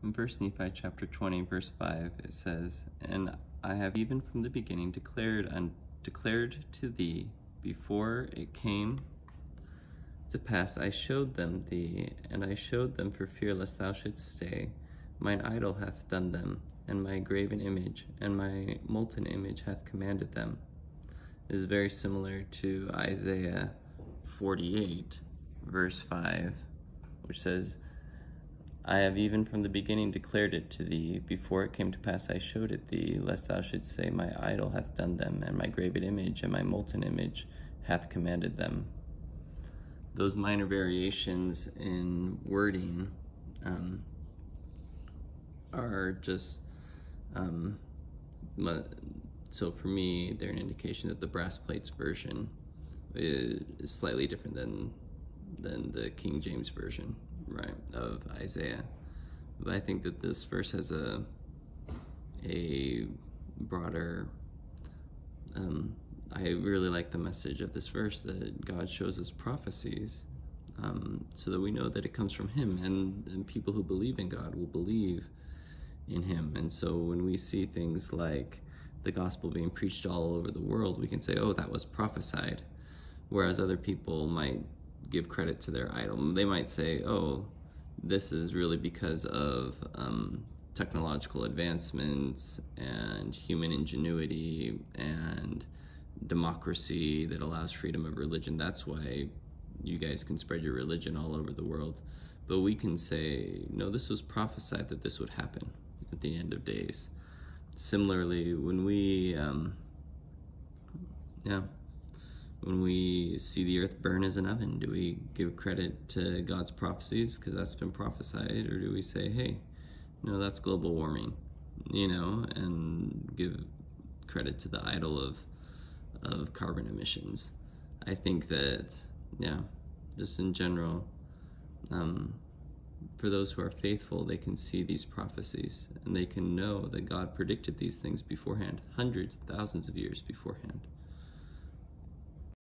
In 1 Nephi chapter 20, verse 5, it says, "And I have even from the beginning declared to thee before it came to pass, I showed them thee, and I showed them for fear lest thou shouldst stay. Mine idol hath done them, and my graven image, and my molten image hath commanded them." It is very similar to Isaiah 48, verse 5, which says, "I have even from the beginning declared it to thee. Before it came to pass, I showed it thee, lest thou shouldst say, My idol hath done them, and my graven image and my molten image hath commanded them." Those minor variations in wording are just, so for me, they're an indication that the brass plates version is slightly different than the King James version, right, of Isaiah. But I think that this verse has a broader, I really like the message of this verse, that God shows us prophecies so that we know that it comes from him, and people who believe in God will believe in him. And so when we see things like the gospel being preached all over the world, we can say, oh, that was prophesied. Whereas other people might give credit to their idol. They might say, oh, this is really because of technological advancements and human ingenuity and democracy that allows freedom of religion. That's why you guys can spread your religion all over the world. But we can say, no, this was prophesied that this would happen at the end of days. Similarly, when we when we see the earth burn as an oven, do we give credit to God's prophecies because that's been prophesied, or do we say, hey, no, that's global warming, and give credit to the idol of carbon emissions? I think that, just in general, for those who are faithful, they can see these prophecies, and they can know that God predicted these things beforehand, hundreds, thousands of years beforehand.